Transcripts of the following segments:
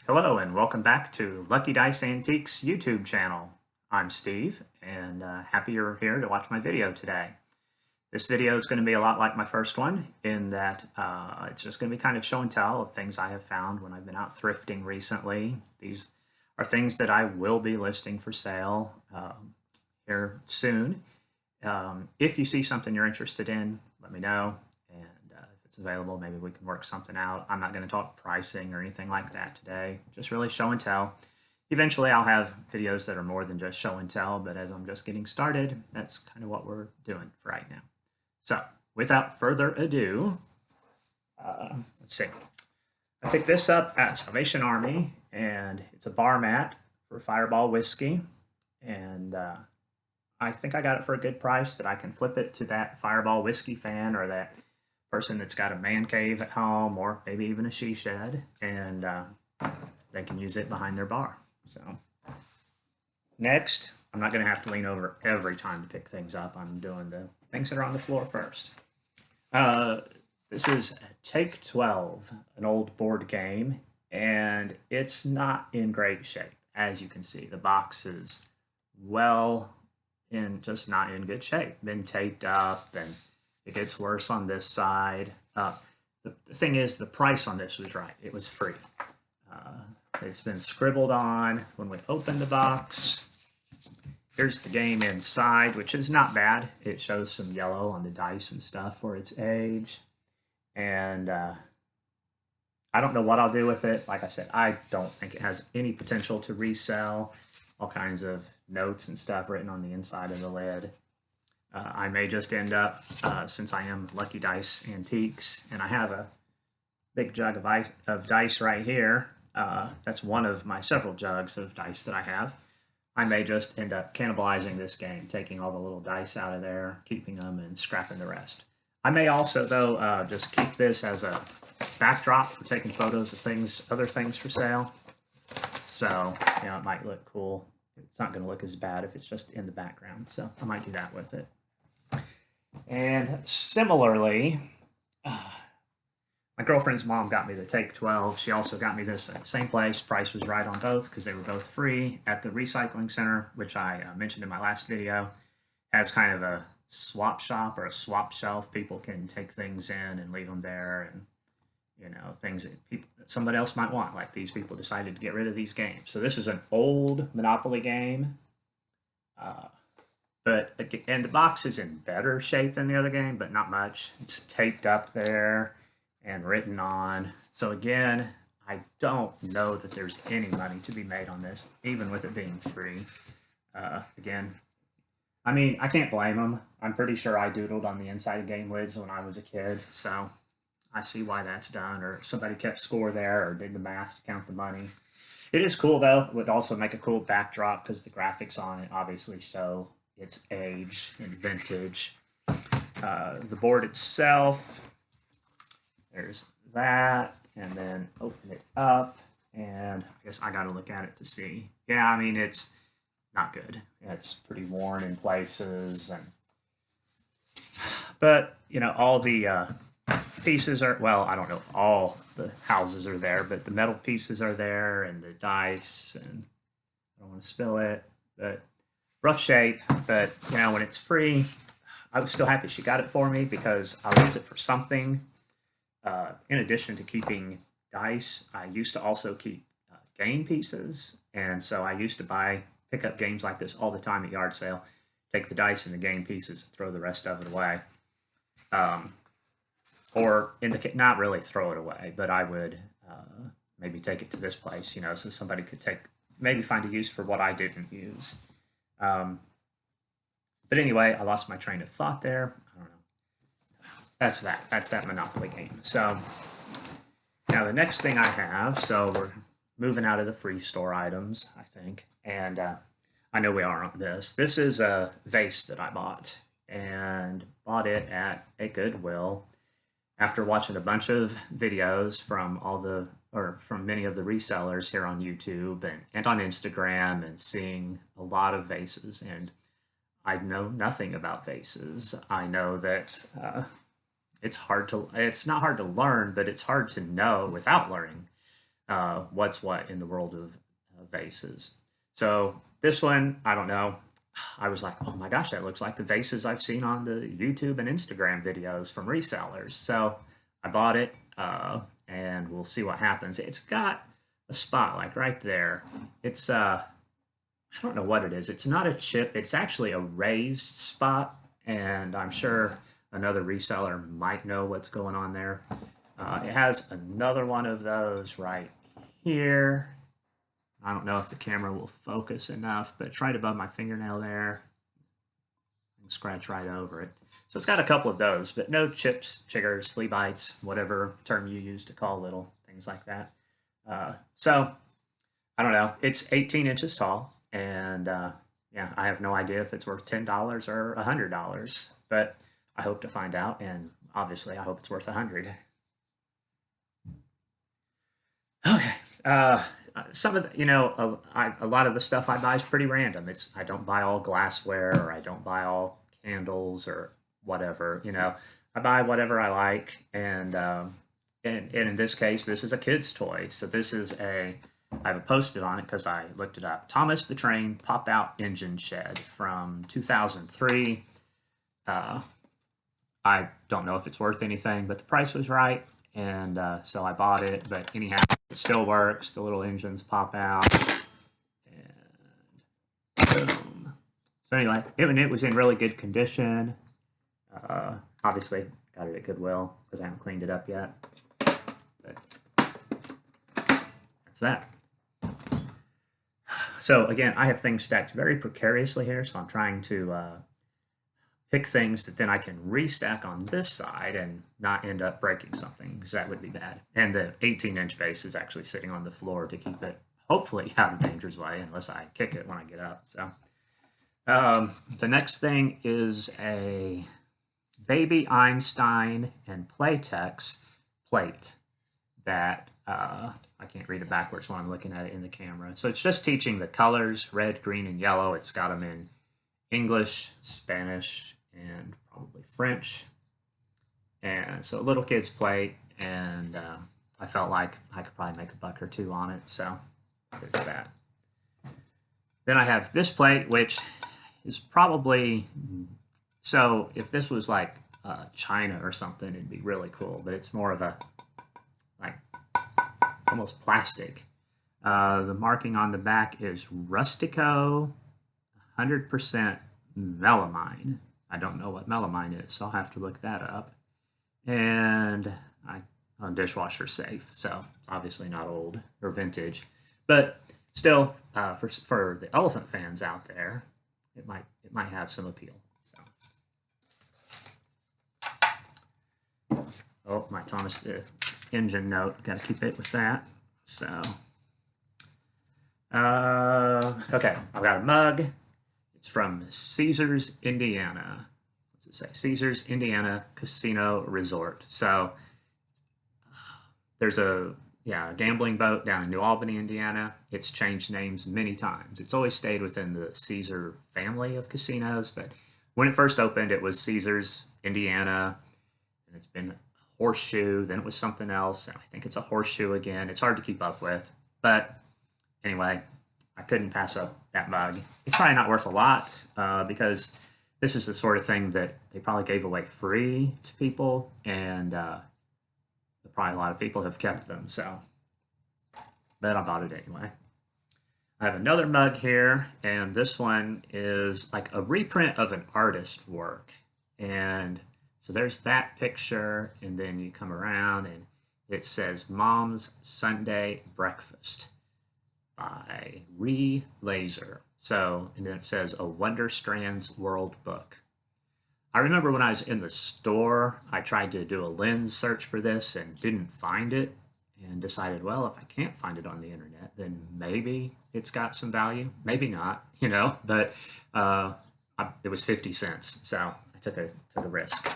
Hello and welcome back to Lucky Dice Antiques YouTube channel. I'm Steve and happy you're here to watch my video today. This video is going to be a lot like my first one in that it's just going to be kind of show and tell of things I have found when I've been out thrifting recently. These are things that I will be listing for sale here soon. If you see something you're interested in, let me know. If it's available, maybe we can work something out. I'm not going to talk pricing or anything like that today, just really show and tell. Eventually I'll have videos that are more than just show and tell, but as I'm just getting started, that's kind of what we're doing for right now. So without further ado, let's see. I picked this up at Salvation Army, and it's a bar mat for Fireball whiskey, and I think I got it for a good price that I can flip it to that Fireball whiskey fan or that person that's got a man cave at home or maybe even a she shed, and they can use it behind their bar. So next, I'm not going to have to lean over every time to pick things up. I'm doing the things that are on the floor first. This is Take 12, an old board game, and it's not in great shape. As you can see, the box is just not in good shape. Been taped up, and it gets worse on this side. The thing is, the price on this was right. It was free. It's been scribbled on when we open the box. Here's the game inside, which is not bad. It shows some yellow on the dice and stuff for its age. And I don't know what I'll do with it. Like I said, I don't think it has any potential to resell. All kinds of notes and stuff written on the inside of the lid. I may just end up, since I am Lucky Dice Antiques, and I have a big jug of dice right here. That's one of my several jugs of dice that I have. I may just end up cannibalizing this game, taking all the little dice out of there, keeping them, and scrapping the rest. I may also, though, just keep this as a backdrop for taking photos of other things for sale. So, it might look cool. It's not going to look as bad if it's just in the background. So I might do that with it. And similarly, my girlfriend's mom got me the Take 12. She also got me this at the same place. Price was right on both because they were both free at the recycling center, which I mentioned in my last video. Has kind of a swap shop or a swap shelf. People can take things in and leave them there, and things that somebody else might want. Like these people decided to get rid of these games. So this is an old Monopoly game. And the box is in better shape than the other game, but not much. It's taped up there and written on. So again, I don't know that there's any money to be made on this, even with it being free. Again, I mean, I can't blame them. I'm pretty sure I doodled on the inside of game lids when I was a kid, so I see why that's done, or somebody kept score there or did the math to count the money. It is cool, though. It would also make a cool backdrop because the graphics on it obviously show its age and vintage. The board itself, there's that, and then open it up, and I guess I gotta look at it to see. Yeah, I mean, it's not good. It's pretty worn in places, but all the pieces are, well, I don't know if all the houses are there, but the metal pieces are there, and the dice, and I don't want to spill it, but rough shape. But when it's free, I was still happy she got it for me because I'll use it for something. In addition to keeping dice, I used to also keep game pieces, and so I used to pick up games like this all the time at yard sale, take the dice and the game pieces and throw the rest of it away. Or not really throw it away, but I would maybe take it to this place, so somebody could maybe find a use for what I didn't use. But anyway, I lost my train of thought there. I don't know. That's that Monopoly game. So now the next thing I have, so we're moving out of the free store items, I think, and I know we are on this. This is a vase that I bought, and bought it at a Goodwill after watching a bunch of videos from many of the resellers here on YouTube and on Instagram, and seeing a lot of vases. And I know nothing about vases. I know that it's not hard to learn, but it's hard to know without learning what's what in the world of vases. So this one, I don't know. I was like, oh my gosh, that looks like the vases I've seen on the YouTube and Instagram videos from resellers. So I bought it, and we'll see what happens. It's got a spot like right there. It's I don't know what it is. It's not a chip. It's actually a raised spot, and I'm sure another reseller might know what's going on there. It has another one of those right here. I don't know if the camera will focus enough, but it's right above my fingernail there. I can scratch right over it. So it's got a couple of those, but no chips, chiggers, flea bites, whatever term you use to call little things like that. So I don't know. It's 18 inches tall, and yeah, I have no idea if it's worth $10 or $100, but I hope to find out, and obviously I hope it's worth 100. Okay. Some of the, a lot of the stuff I buy is pretty random. I don't buy all glassware, or I don't buy all candles or whatever. I buy whatever I like, and in this case, this is a kid's toy. So this is I have a Post-it on it because I looked it up. Thomas the Train Pop-Out Engine Shed from 2003. I don't know if it's worth anything, but the price was right, and so I bought it. But anyhow, it still works. The little engines pop out, and boom. So anyway, it was in really good condition. Obviously, got it at Goodwill because I haven't cleaned it up yet. But that's that. So again, I have things stacked very precariously here, so I'm trying to pick things that then I can restack on this side and not end up breaking something, because that would be bad. And the 18-inch base is actually sitting on the floor to keep it, hopefully, out of danger's way, unless I kick it when I get up. So the next thing is a Baby Einstein and Playtex plate that I can't read it backwards when I'm looking at it in the camera. So it's just teaching the colors, red, green, and yellow. It's got them in English, Spanish, and probably French. And so little kids play, and I felt like I could probably make $1 or $2 on it, so there's that. Then I have this plate, which is probably, so if this was like China or something, it'd be really cool, but it's more of a, like, almost plastic. The marking on the back is Rustico 100% melamine. I don't know what melamine is, so I'll have to look that up. And dishwasher safe, so it's obviously not old or vintage, but still, for the elephant fans out there, it might have some appeal. So, oh, my Thomas the Engine note, got to keep it with that. So, okay, I've got a mug. It's from Caesars, Indiana. What's it say? Caesars, Indiana Casino Resort. So there's a gambling boat down in New Albany, Indiana. It's changed names many times. It's always stayed within the Caesar family of casinos, but when it first opened, it was Caesars, Indiana, and it's been Horseshoe, then it was something else, and I think it's a Horseshoe again. It's hard to keep up with, but anyway, I couldn't pass up that mug. It's probably not worth a lot because this is the sort of thing that they probably gave away free to people, and probably a lot of people have kept them, so, but I bought it anyway. I have another mug here, and this one is like a reprint of an artist's work, and so there's that picture, and then you come around and it says Mom's Sunday Breakfast by Ree Laser. So, and then it says A Wonder Strands World Book. I remember when I was in the store, I tried to do a lens search for this and didn't find it, and decided, well, if I can't find it on the internet, then maybe it's got some value. Maybe not, but it was 50 cents, so I took a risk.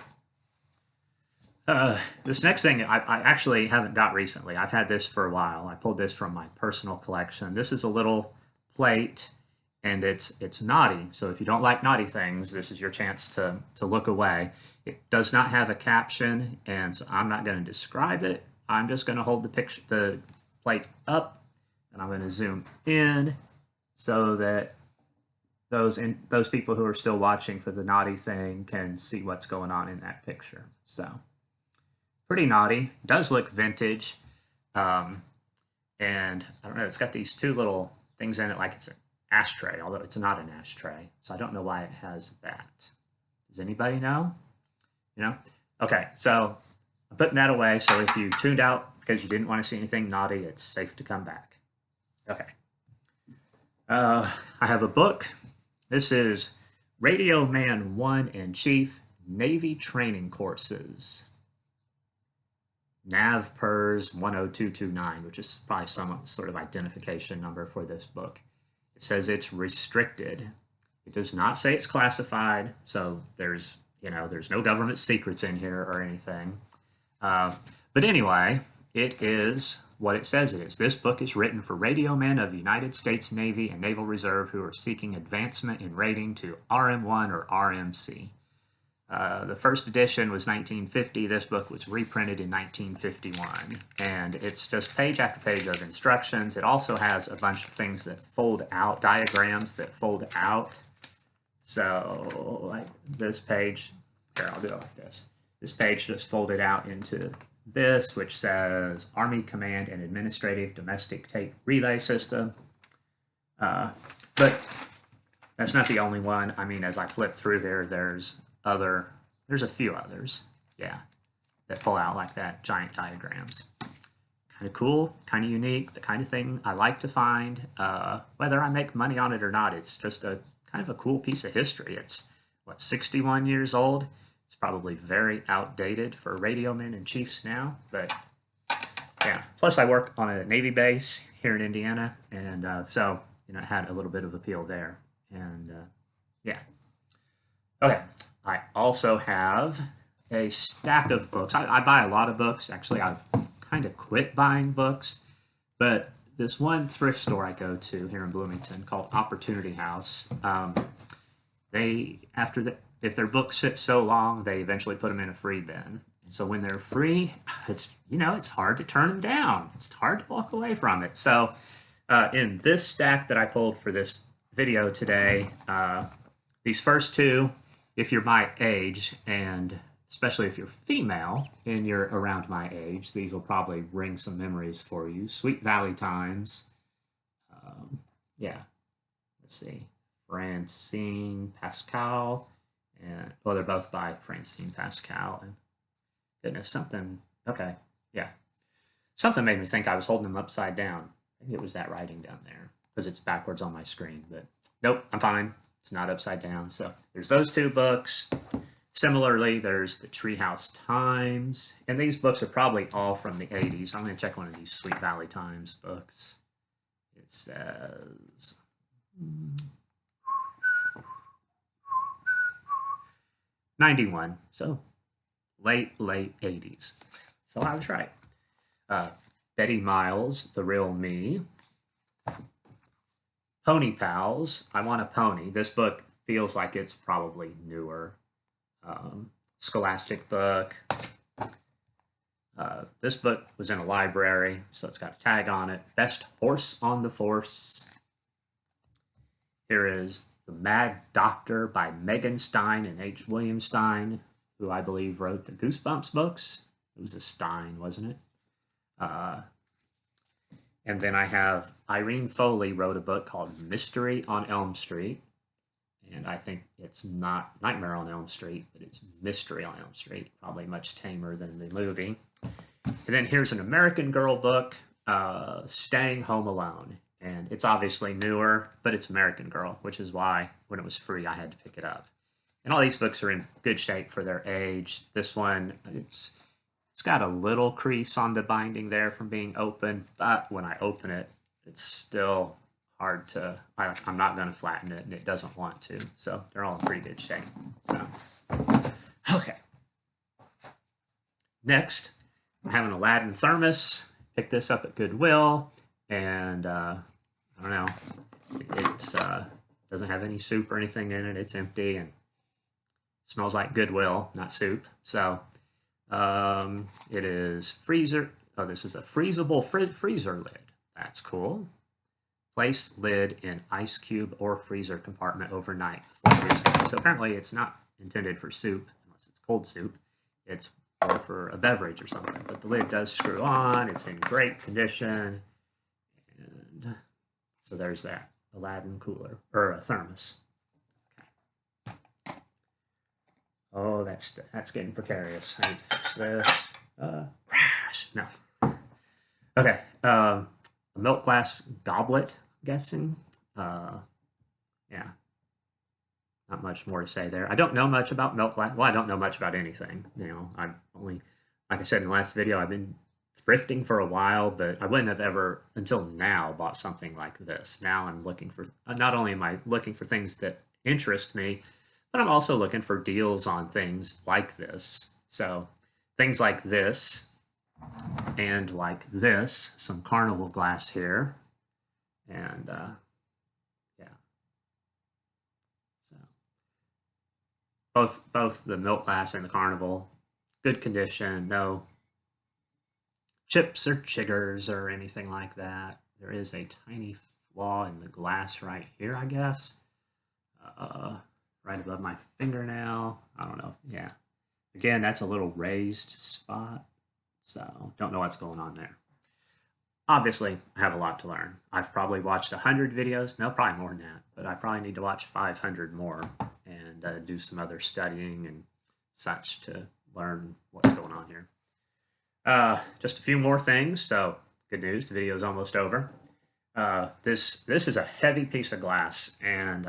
This next thing I actually haven't got recently. I've had this for a while. I pulled this from my personal collection. This is a little plate, and it's naughty. So if you don't like naughty things, this is your chance to look away. It does not have a caption, and so I'm not going to describe it. I'm just going to hold the plate up, and I'm going to zoom in so that those people who are still watching for the naughty thing can see what's going on in that picture. So pretty naughty. Does look vintage. And I don't know, it's got these two little things in it like it's an ashtray, although it's not an ashtray. So I don't know why it has that. Does anybody know? You know? Okay, so I'm putting that away. So if you tuned out because you didn't want to see anything naughty, it's safe to come back. Okay. I have a book. This is Radio Man 1 in Chief Navy Training Courses. NAVPERS 10229, which is probably some sort of identification number for this book. It says it's restricted. It does not say it's classified, so there's no government secrets in here or anything. But anyway, it is what it says it is. This book is written for radio men of the United States Navy and Naval Reserve who are seeking advancement in rating to RM1 or RMC. The first edition was 1950. This book was reprinted in 1951. And it's just page after page of instructions. It also has a bunch of things that fold out, diagrams that fold out. So, like this page, here, I'll do it like this. This page just folded out into this, which says Army Command and Administrative Domestic Tape Relay System. But that's not the only one. I mean, as I flip through there, there's a few others, yeah, that pull out like that, giant diagrams. Kind of cool, kind of unique, the kind of thing I like to find. Whether I make money on it or not, it's just a kind of a cool piece of history. It's, what, 61 years old? It's probably very outdated for radio men and chiefs now, but yeah. Plus, I work on a Navy base here in Indiana, and so, it had a little bit of appeal there, and yeah. Okay. I also have a stack of books. I buy a lot of books. Actually, I've kind of quit buying books. But this one thrift store I go to here in Bloomington called Opportunity House, if their books sit so long, they eventually put them in a free bin. And so when they're free, it's hard to turn them down. It's hard to walk away from it. So in this stack that I pulled for this video today, these first two, if you're my age, and especially if you're female and you're around my age, these will probably bring some memories for you. Sweet Valley Times. Yeah. Let's see. Francine Pascal. And, well, they're both by Francine Pascal. And goodness, something. Okay. Yeah. Something made me think I was holding them upside down. Maybe it was that writing down there because it's backwards on my screen. But nope, I'm fine. It's not upside down. So there's those two books. Similarly, there's the Treehouse Times. And these books are probably all from the 80s. I'm going to check one of these Sweet Valley Times books. It says... 91. So late 80s. So I was right. Betty Miles, The Real Me. Pony Pals, I Want a Pony. This book feels like it's probably newer. Scholastic book. This book was in a library, so it's got a tag on it. Best Horse on the Force. Here is The Mad Doctor by Megan Stein and H. William Stein, who I believe wrote the Goosebumps books. It was a Stein, wasn't it? And then I have Irene Foley wrote a book called Mystery on Elm Street. And I think it's not Nightmare on Elm Street, but it's Mystery on Elm Street. Probably much tamer than the movie. And then here's an American Girl book, Staying Home Alone. And it's obviously newer, but it's American Girl, which is why when it was free, I had to pick it up. And all these books are in good shape for their age. This one, it's got a little crease on the binding there from being open, but when I open it, it's still hard to, I'm not going to flatten it, and it doesn't want to. So they're all in pretty good shape. So, okay. Next, I have an Aladdin thermos. Picked this up at Goodwill, and I don't know, it doesn't have any soup or anything in it. It's empty and smells like Goodwill, not soup. So it is Oh, this is a freezable freezer lid. That's cool. Place lid in ice cube or freezer compartment overnight. So apparently it's not intended for soup, unless it's cold soup. It's more for a beverage or something. But the lid does screw on. It's in great condition. And so there's that Aladdin cooler, or a thermos. Okay. Oh, that's getting precarious. I need to fix this. Crash. No. Okay. A milk glass goblet, I'm guessing. Yeah. Not much more to say there. I don't know much about milk glass. Well, I don't know much about anything. You know, I've only, like I said in the last video, I've been thrifting for a while, but I wouldn't have ever, until now, bought something like this. Now I'm looking for, not only am I looking for things that interest me, but I'm also looking for deals on things like this. So things like this and like this, some carnival glass here, and yeah. So both the milk glass and the carnival, good condition, no chips or chiggers or anything like that. There is a tiny flaw in the glass right here, I guess. Right above my fingernail. I don't know. Yeah. Again, that's a little raised spot. So don't know what's going on there. Obviously, I have a lot to learn. I've probably watched 100 videos. No, probably more than that. But I probably need to watch 500 more and do some other studying and such to learn what's going on here. Just a few more things. So good news, the video is almost over. This is a heavy piece of glass, and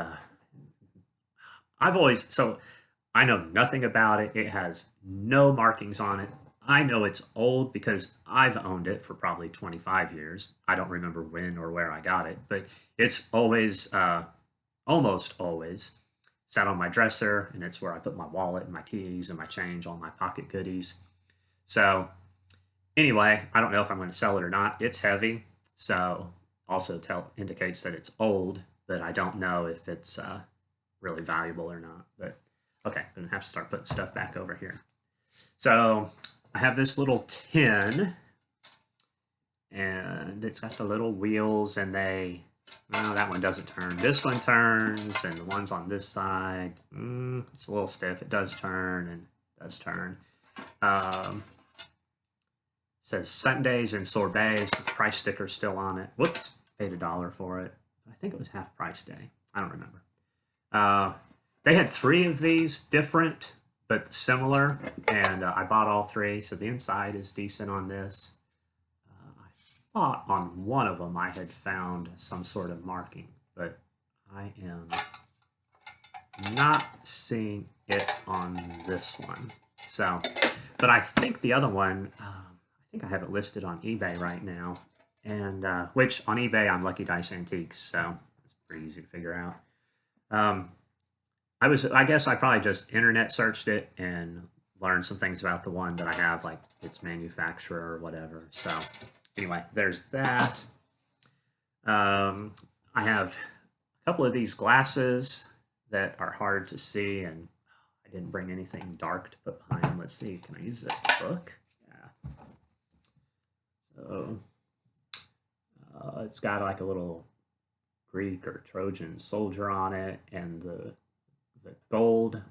I know nothing about it. It has no markings on it. I know it's old because I've owned it for probably 25 years. I don't remember when or where I got it, but it's always, almost always, sat on my dresser, and it's where I put my wallet and my keys and my change, all my pocket goodies. So anyway, I don't know if I'm going to sell it or not. It's heavy, so also indicates that it's old, but I don't know if it's really valuable or not. But okay, I'm going to have to start putting stuff back over here. So I have this little tin, and it's got the little wheels, and well, that one doesn't turn. This one turns, and the ones on this side, it's a little stiff. It does turn, and it does turn. Says Sundays and sorbets. The price sticker's still on it. Whoops, paid $1 for it. I think it was half price day. I don't remember. They had 3 of these different but similar, and I bought all 3. So the inside is decent on this. I thought on one of them I had found some sort of marking, but I am not seeing it on this one. So, but I think the other one, I think I have it listed on eBay right now, and which on eBay I'm Lucky Dice Antiques, so it's pretty easy to figure out. I guess I probably just internet searched it and learned some things about the one that I have, like its manufacturer or whatever. So anyway, there's that. I have a couple of these glasses that are hard to see, and I didn't bring anything dark to put behind them. Let's see, can I use this book? Yeah. So it's got like a little Greek or Trojan soldier on it, and the gold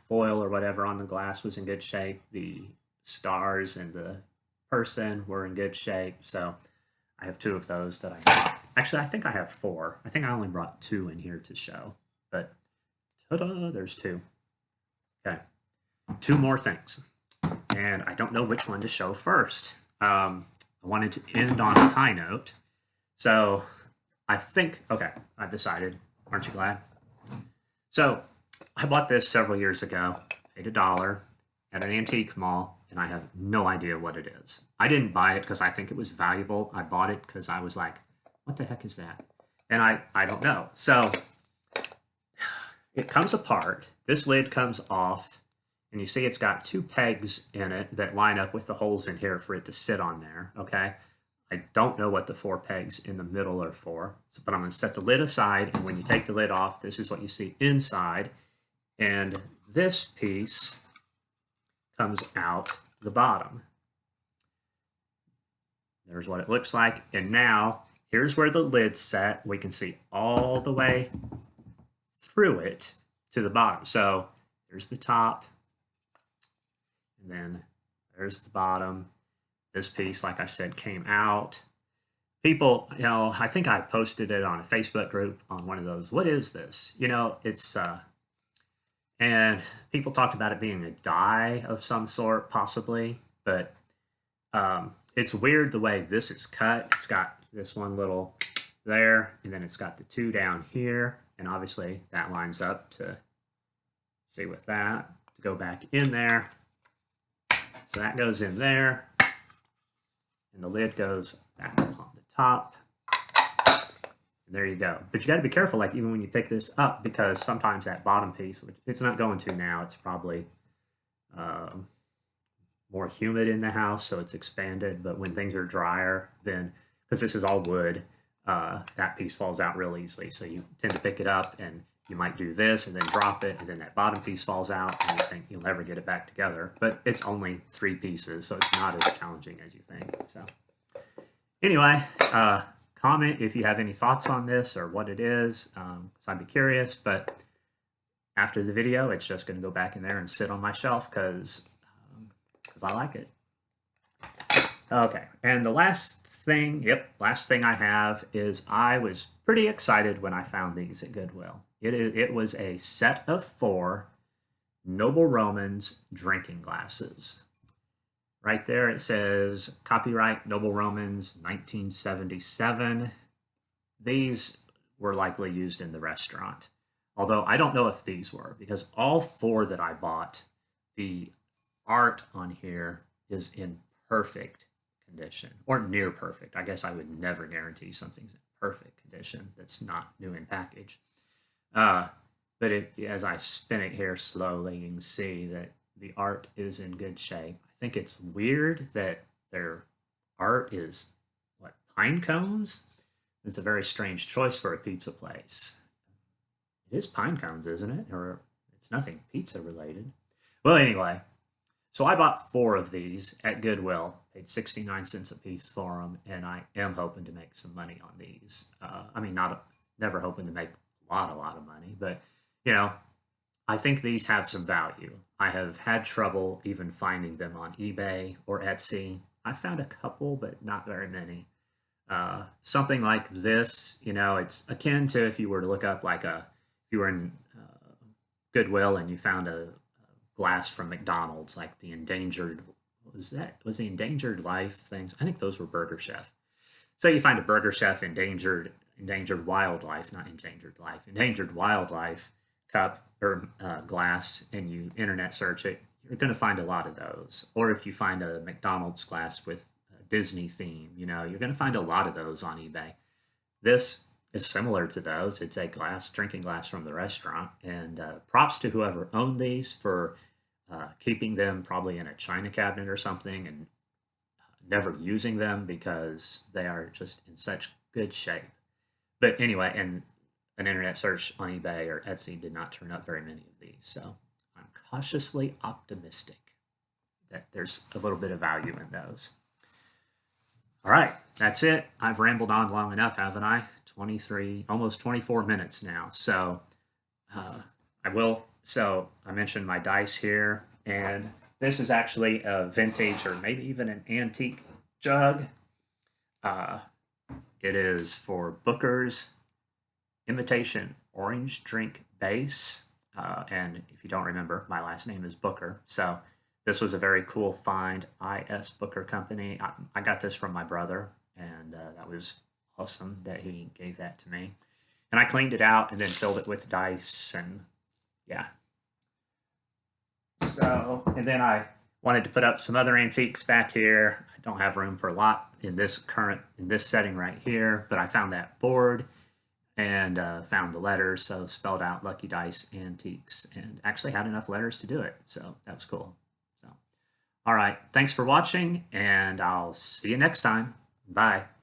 foil or whatever on the glass was in good shape. The stars and the person were in good shape. So I have 2 of those that I got. Actually, I think I have 4. I think I only brought 2 in here to show, but ta-da, there's 2. Okay, 2 more things, and I don't know which one to show first. I wanted to end on a high note, so I think, okay, I've decided. Aren't you glad? So I bought this several years ago, paid $1 at an antique mall, and I have no idea what it is. I didn't buy it because I think it was valuable. I bought it because I was like, what the heck is that? And I don't know. So it comes apart. This lid comes off, and you see it's got 2 pegs in it that line up with the holes in here for it to sit on there, okay? I don't know what the 4 pegs in the middle are for, but I'm going to set the lid aside, and when you take the lid off, this is what you see inside. And this piece comes out the bottom. There's what it looks like. And now here's where the lid's set. We can see all the way through it to the bottom. So there's the top, and then there's the bottom. This piece, like I said, came out. People, I think I posted it on a Facebook group on one of those. What is this? It's and people talked about it being a die of some sort, possibly, but it's weird the way this is cut. It's got this one little there, and then it's got the two down here, and obviously that lines up to see with that to go back in there. So that goes in there, and the lid goes back on the top. And there you go. But you got to be careful, like even when you pick this up, because sometimes that bottom piece, which it's not going to now, it's probably more humid in the house, so it's expanded. But when things are drier, then, because this is all wood, that piece falls out real easily. So you tend to pick it up, and you might do this and then drop it, and then that bottom piece falls out, and you think you'll never get it back together. But it's only 3 pieces, so it's not as challenging as you think. So anyway, comment if you have any thoughts on this or what it is, because I'd be curious. But after the video, it's just going to go back in there and sit on my shelf because I like it. Okay, and the last thing I have is I was pretty excited when I found these at Goodwill. It was a set of 4 Noble Romans drinking glasses. Right there it says copyright Noble Romans 1977. These were likely used in the restaurant. Although I don't know if these were, because all 4 that I bought, the art on here is in perfect condition, or near perfect. I guess I would never guarantee something's in perfect condition that's not new in package. But as I spin it here slowly, you can see that the art is in good shape. I think it's weird that their art is, pine cones? It's a very strange choice for a pizza place. It is pine cones, isn't it? Or it's nothing pizza related. Well, anyway, so I bought 4 of these at Goodwill, paid 69 cents a piece for them, and I am hoping to make some money on these. I mean, never hoping to make a lot of money, but, I think these have some value. I have had trouble even finding them on eBay or Etsy. I found a couple, but not very many. Something like this, it's akin to if you were to look up if you were in Goodwill and you found a glass from McDonald's, like the endangered, was the endangered life things? I think those were Burger Chef. So you find a Burger Chef endangered wildlife, not endangered life, endangered wildlife cup or glass, and you internet search it, you're going to find a lot of those. Or if you find a McDonald's glass with a Disney theme, you're going to find a lot of those on eBay. This is similar to those. It's a drinking glass from the restaurant, and props to whoever owned these for keeping them probably in a china cabinet or something and never using them, because they are just in such good shape. But anyway, and an internet search on eBay or Etsy did not turn up very many of these. So I'm cautiously optimistic that there's a little bit of value in those. All right, that's it. I've rambled on long enough, haven't I? 23, almost 24 minutes now. So So I mentioned my dice here, and this is actually a vintage or maybe even an antique jug. It is for Booker's Imitation Orange Drink Base. And if you don't remember, my last name is Booker. So this was a very cool find. I.S. Booker Company. I got this from my brother, and that was awesome that he gave that to me. And I cleaned it out and then filled it with dice, and yeah. So, and then I wanted to put up some other antiques back here. I don't have room for a lot in this setting right here, but I found that board and found the letters, so spelled out Lucky Dice Antiques, and actually had enough letters to do it, so that was cool. So, all right, thanks for watching, and I'll see you next time. Bye.